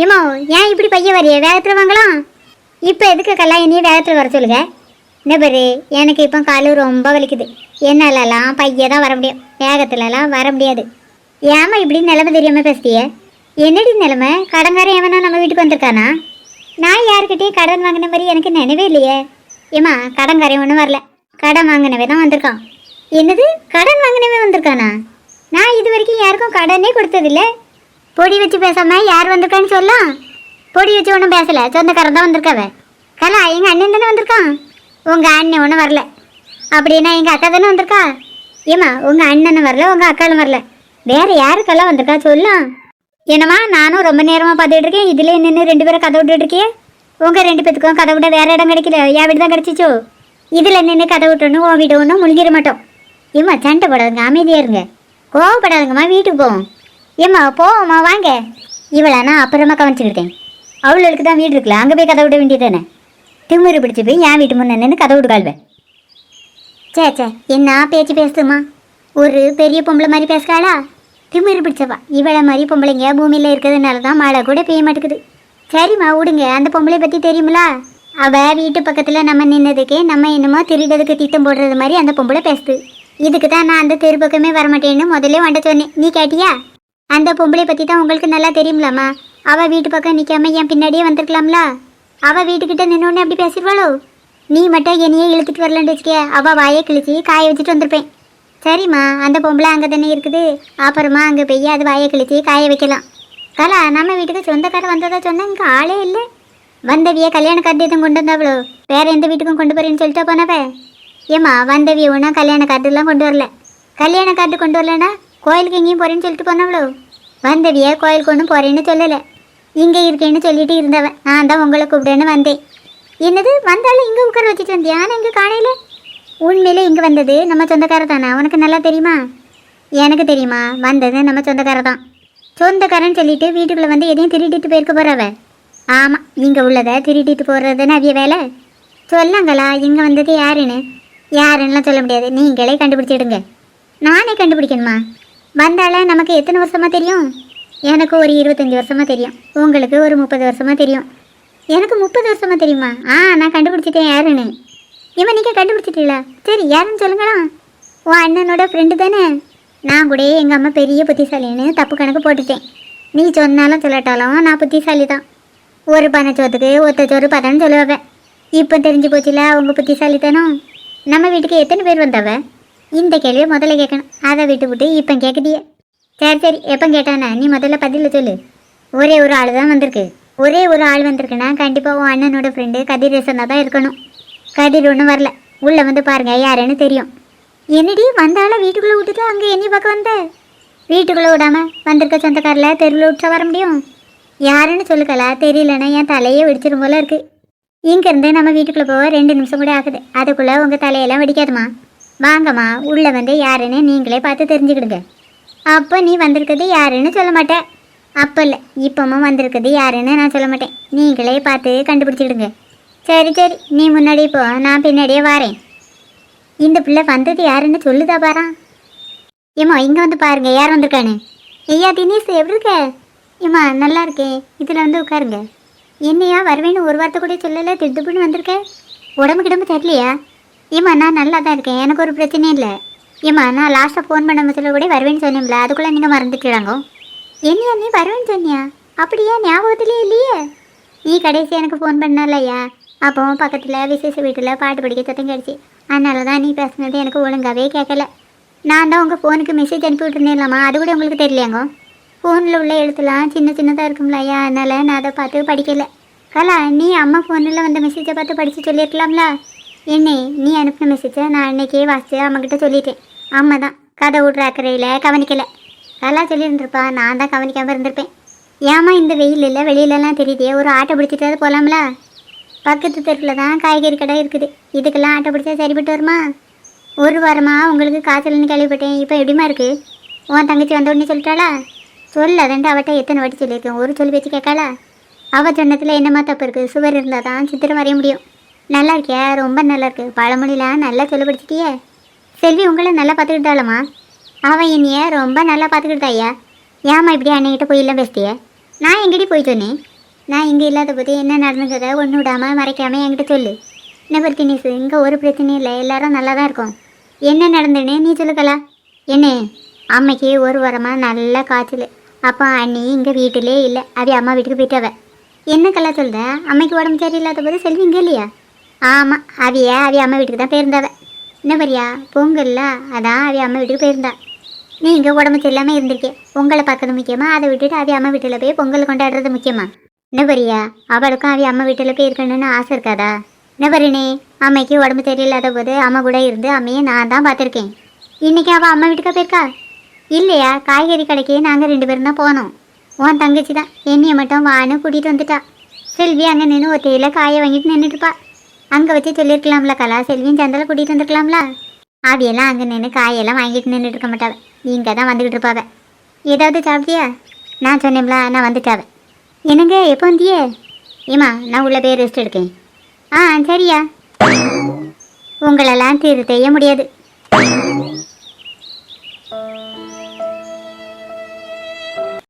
ஏமா ஏன் இப்படி பைய வரைய வேகத்தில் வாங்கலாம்? இப்போ எதுக்கு கல்யாணியை வேகத்தில் வர சொல்லுங்க? என்ன பேரு, எனக்கு இப்போ காலு ரொம்ப வலிக்குது. என்னாலலாம் பைய தான் வர முடியும், வேகத்துலலாம் வர முடியாது. ஏமா இப்படி நிலைமை தெரியாமல் பேசுதிய? என்னடி நிலைமை? கடன்காரன் எவனா நம்ம வீட்டுக்கு வந்திருக்கானா? நான் யாருக்கிட்டேயும் கடன் வாங்கின மாதிரி எனக்கு நினைவே இல்லையே. ஏமா கடன்காரன் ஒன்றும் வரல, கடன் வாங்கினவே தான் வந்திருக்கான். என்னது, கடன் வாங்கினவே வந்திருக்கானா? நான் இது வரைக்கும் யாருக்கும் கடனே கொடுத்ததில்லை. பொடி வச்சு பேசாம யார் வந்திருக்கான்னு சொல்லலாம். பொடி வச்சு ஒன்றும் பேசலை, சொந்தக்காரன் தான் வந்திருக்காவ. கலா எங்கள் அண்ணன் தானே வந்திருக்கான். உங்கள் அண்ணன் ஒன்றும் வரல. அப்படின்னா எங்கள் அக்கா தானே வந்திருக்கா. ஏம்மா உங்கள் அண்ணனும் வரல, உங்கள் அக்காலும் வரல, வேறு யாருக்கெல்லாம் வந்திருக்கா சொல்லலாம். என்னம்மா நானும் ரொம்ப நேரமாக பார்த்துட்டு இருக்கேன், இதில் நின்று 2 பேரும் கதை விட்டுட்டு இருக்கே. உங்கள் 2 பேத்துக்கும் கதை விட வேறு இடம் கிடைக்கல, என் வீடு தான் கிடச்சிச்சோ. இதில் நின்று கதை விட்டோன்னு உன் வீடு ஒன்றும் முழுகிட மாட்டோம். ஏம்மா சண்டை போடாதுங்க, அமைதியாக இருங்க, கோவப்படாதுங்கம்மா, வீட்டுக்கு போவோம். ஏம்மா போவோம்மா வாங்க. இவளை நான் அப்புறமா கவனிச்சுக்கிட்டேன். அவளுக்கு தான் வீடு இருக்குல்ல, அங்கே போய் கதை விட வேண்டியதானே. திமுரு பிடிச்சி போய் என் வீட்டு முன்னே நின்று கதை விடுக்காள்வேன். சே என்ன பேச்சு பேசுதுமா, ஒரு பெரிய பொம்பளை மாதிரி பேசுகிறாளா? திமுரு பிடிச்சவா. இவளை மாதிரி பொம்பளைங்க பூமியில் இருக்கிறதுனால தான் மழை கூட பெய்ய மாட்டேங்குது. சரிம்மா விடுங்க, அந்த பொம்பளை பற்றி தெரியுமிலா? அவள் வீட்டு பக்கத்தில் நம்ம நின்னதுக்கே நம்ம என்னமோ திருடதுக்கு திட்டம் போடுறது மாதிரி அந்த பொம்பளை பேசுது. இதுக்கு தான் நான் அந்த தெரு பக்கமே வரமாட்டேன்னு முதல்ல வண்ட சொன்னேன். நீ கேட்டியா? அந்த பொம்பளை பற்றி தான் உங்களுக்கு நல்லா தெரியுமிலாமா? அவள் வீட்டு பக்கம் நிற்காம என் பின்னாடியே வந்திருக்கலாம்ல. அவள் வீட்டுக்கிட்ட நின்னோடனே அப்படி பேசிடுவாளோ? நீ மட்டும் என்னையே இழுத்துட்டு வரலன்னு வச்சுக்கே, அவள் வாயை கிழிச்சி காய வச்சுட்டு வந்திருப்பேன். சரிம்மா, அந்த பொம்பளை அங்கே தானே இருக்குது, அப்புறமா அங்கே போய் அது வாயை கிழிச்சி காய வைக்கலாம். கலா நம்ம வீட்டுக்கு சொந்தக்கார வந்ததா சொன்னால் இங்கே ஆளே இல்லை. வந்தவிய கல்யாண கார்டு எதுவும் கொண்டு வந்தாவளோ? வேறு எந்த வீட்டுக்கும் கொண்டு போறேன்னு சொல்லிட்டு போனவ. ஏம்மா வந்தவிய ஒன்றா கல்யாண கார்டுலாம் கொண்டு வரல. கல்யாண கார்டு கொண்டு வரலன்னா கோயிலுக்கு எங்கேயும் போகிறேன்னு சொல்லிட்டு போனவளோ? வந்தவிய கோயிலுக்கு ஒன்றும் போகிறேன்னு சொல்லலை, இங்கே இருக்கேன்னு சொல்லிட்டு இருந்தவன். நான் தான் உங்களை கூப்பிடுன்னு வந்தேன். என்னது, வந்தாலும் இங்கே உட்கார வச்சுட்டு வந்தியா? ஆனால் இங்கே காணையில். உண்மையிலே இங்கே வந்தது நம்ம சொந்தக்கார தானே, உனக்கு நல்லா தெரியுமா? எனக்கு தெரியுமா, வந்தது நம்ம சொந்தக்கார தான். சொந்தக்காரன்னு சொல்லிட்டு வீட்டுக்குள்ளே வந்து எதையும் திருடிட்டு போயிருக்க போகிறவ. ஆமாம், இங்கே உள்ளதை திருடிட்டு போடுறதுன்னு அவிய வேலை. சொல்லாங்களா இங்கே வந்தது யாருன்னுலாம் சொல்ல முடியாது, நீங்களே கண்டுபிடிச்சிடுங்க. நானே கண்டுபிடிக்கணுமா? வந்தால நமக்கு எத்தனை வருஷமாக தெரியும்? எனக்கு ஒரு 25 வருஷமாக தெரியும், உங்களுக்கு ஒரு 30 வருஷமாக தெரியும். எனக்கு 30 வருஷமாக தெரியுமா? நான் கண்டுபிடிச்சிட்டேன் யாருன்னு. இவன் நீங்கள் கண்டுபிடிச்சிட்டீங்களா? சரி யாருன்னு சொல்லுங்களா. உன் அண்ணனோட ஃப்ரெண்டு தானே? நான் கூட எங்கள் அம்மா பெரிய புத்திசாலின்னு தப்பு கணக்கு போட்டுட்டேன். நீ சொன்னாலும் சொல்லட்டாலும் நான் புத்திசாலி தான். ஒரு பனைச்சோத்துக்கு ஒத்த சோறு பதன்னு சொல்லுவேன். இப்போ தெரிஞ்சு போச்சுல அவங்க புத்திசாலித்தனம். நம்ம வீட்டுக்கு எத்தனை பேர் வந்தவ? இந்த கேள்வியை முதல்ல கேட்கணும், அதை விட்டு இப்போ கேட்குதியே. சரி எப்போ கேட்டானே நீ முதல்ல பதில் சொல்லு. ஒரே ஒரு ஆள் தான் வந்திருக்கு. ஒரே ஒரு ஆள் வந்திருக்குன்னா கண்டிப்பாக உன் அண்ணனோட ஃப்ரெண்டு கதிரேசனாக தான் இருக்கணும். கதிர் ஒன்றும் வரல, உள்ளே வந்து பாருங்கள் யாருன்னு தெரியும். என்னடி வந்தாலும் வீட்டுக்குள்ளே விட்டுட்டு அங்கே என்னை பார்க்க வந்த? வீட்டுக்குள்ளே விடாமல் வந்திருக்க சொந்தக்காரில் தெருவில் விட்டா வர முடியும்? யாருன்னு சொல்லுக்கலா, தெரியலன்னா என் தலையே வெடிச்சிரும் போல இருக்குது. இங்கேருந்து நம்ம வீட்டுக்குள்ளே போக 2 நிமிஷம் கூட ஆகுது, அதுக்குள்ளே உங்கள் தலையெல்லாம் வெடிக்காதுமா. வாங்கம்மா, உள்ளே வந்து யாருன்னு நீங்களே பார்த்து தெரிஞ்சுக்கிடுங்க. அப்போ நீ வந்திருக்கிறது யாருன்னு சொல்ல மாட்டேன். அப்போ இல்லை, இப்போவும் வந்திருக்குது யாருன்னு நான் சொல்ல மாட்டேன், நீங்களே பார்த்து கண்டுபிடிச்சிடுங்க. சரி நீ முன்னாடி போ, நான் பின்னாடியே வரேன். இந்த பிள்ளை வந்தது யாருன்னு சொல்லுதா பாரா. ஏம்மா இங்கே வந்து பாருங்க யார் வந்திருக்கானு. ஐயா தினேஷ் எப்படி இருக்க? ஏம்மா நல்லா இருக்கேன், இதில் வந்து உட்காருங்க. என்னையா வருவேன்னு ஒரு வார்த்தை கூட சொல்லலை, திடுப்புன்னு வந்திருக்கேன். உடம்பு கிடம்பு தெரியலையா? ஏம்மா நான் நல்லா தான் இருக்கேன், எனக்கு ஒரு பிரச்சனையும் இல்லை. ஏம்மா நான் லாஸ்ட்டாக ஃபோன் பண்ண சொல்ல கூட வருவேன்னு சொன்னீங்களா, அதுக்குள்ளே நீங்கள் மறந்துட்டுறாங்க. என்னையா நீ வருவேன்னு சொன்னியா? அப்படியா, ஞாபகத்திலே இல்லையே. நீ கடைசி எனக்கு ஃபோன் பண்ணலையா? அப்போ பக்கத்தில் விசேஷ வீட்டில் பாட்டு படிக்க சத்தம் கிடச்சி, அதனால தான் நீ பேசுனது எனக்கு ஒழுங்காகவே கேட்கல. நான் தான் உங்கள் ஃபோனுக்கு மெசேஜ் அனுப்பி விட்டுருந்தேன்லாமா, அது கூட உங்களுக்கு தெரியலையாங்கோ. ஃபோனில் உள்ள எழுத்துலாம் சின்னதாக இருக்கும்லையா, அதனால் நான் அதை பார்த்து படிக்கலை. கலா, நீ அம்மா ஃபோனில் வந்த மெசேஜை பார்த்து படித்து சொல்லியிருக்கலாம்ல. என்னை நீ அனுப்பின மெசேஜை நான் அன்றைக்கே வாசித்து அம்மாக்கிட்ட சொல்லிட்டேன். அம்மா தான் கதை விட்ற அக்கறையில் கவனிக்கலை. கலா சொல்லியிருந்திருப்பா, நான் தான் கவனிக்காமல் இருந்திருப்பேன். ஏமா இந்த வெயில் இல்லை, வெளியிலலாம் தெரியுதே, ஒரு ஆட்டோ பிடிச்சிட்டு போகலாம்ல. பக்கத்து தெருவில் தான் காய்கறி கடை இருக்குது, இதுக்கெல்லாம் ஆட்டோ பிடிச்சா சரிப்பட்டு வருமா? ஒரு வாரமாக உங்களுக்கு காய்ச்சல்னு கேள்விப்பட்டேன், இப்போ எப்படிமா இருக்குது? உன் தங்கச்சி வந்த உடனே சொல்லிட்டாளா? சொல்லாதன்ட்டு அவட்ட எத்தனை வாட்டி சொல்லியிருக்கேன், ஒரு சொல்லி வச்சு கேட்காளா? அவள் சொன்னத்தில் என்னம்மா தப்பு இருக்குது? சுவர் இருந்தால் தான் சித்திரம் வரைய முடியும். நல்லா இருக்கியா? ரொம்ப நல்லா இருக்கு. பழமொழிலாம் நல்லா சொல்ல படிச்சிட்டியே. செல்வி உங்களை நல்லா பார்த்துக்கிட்டாளம்மா? அவன் என்னைய ரொம்ப நல்லா பார்த்துக்கிட்டாயா? ஏம்மா இப்படி அன்னைக்கிட்ட போயெல்லாம் பேசிட்டிய? நான் எங்கடி போய் சொன்னேன்? நான் இங்கே இல்லாத போது என்ன நடந்துக்கிறத ஒன்று விடாமல் மறைக்காமல் என்கிட்ட சொல்லு. என்ன பற்றி தினேஷ், இங்கே ஒரு பிரச்சனையும் இல்லை, எல்லாரும் நல்லா தான் இருக்கோம். என்ன நடந்துன்னு நீ சொல்லுக்கலா. என்ன அம்மைக்கு ஒரு வாரமாக நல்ல காய்ச்சல். அப்போ அண்ணி இங்கே வீட்டிலே இல்லை, அவ அம்மா வீட்டுக்கு போயிட்டாவ. என்ன கலா சொல்லுத? அம்மைக்கு உடம்பு சரியில்லாத போது செல்வி இங்கே இல்லையா? ஆமாம், அவ அம்மா வீட்டுக்கு தான் போயிருந்தாவ. என்ன பரியா பொங்கல்ல, அதான் அவ அம்மா வீட்டுக்கு போயிருந்தா. நீ இங்கே உடம்பு சரியில்லாமல் இருந்திருக்கேன், பொங்கலை பார்க்கறது முக்கியமா, அதை விட்டுட்டு அவ அம்மா வீட்டில் போய் பொங்கல் கொண்டாடுறது முக்கியமா? என்ன பரியா, அவளுக்கும் அவ அம்மா வீட்டில் போய் இருக்கணும்னு ஆசை இருக்காதா? என்ன பரினே, அம்மைக்கு உடம்பு சரியில்லாத போது அம்மா கூட இருந்து அம்மையை நான் தான் பார்த்துருக்கேன். இன்றைக்கி அவள் அம்மா வீட்டுக்கா போயிருக்கா? இல்லையா, காய்கறி கடைக்கு நாங்கள் 2 பேரும் தான் போனோம். உன் தங்கச்சி தான் என்னையை மட்டும் வான்னு கூட்டிகிட்டு வந்துட்டா. செல்வி அங்கே நின்று ஒத்தையில் காயை வாங்கிட்டு நின்றுட்டுப்பா. அங்கே வச்சு சொல்லியிருக்கலாம்ல கலா, செல்வியும் சந்தலை கூட்டிகிட்டு வந்துருக்கலாம்ல. அவையெல்லாம் அங்கே நின்று காயெல்லாம் வாங்கிட்டு நின்றுட்டு இருக்க மாட்டாவ, இங்கே தான் வந்துக்கிட்டு இருப்பாவ. ஏதாவது சாப்பிட்டியா? நான் சொன்னேன்ல, நான் வந்துட்டாவேன். என்னங்க எப்போ வந்தியே? ஏம்மா, நான் உள்ளே போய் ரெஸ்ட் எடுக்கேன். சரியா, உங்களெல்லாம் செய்ய முடியாது.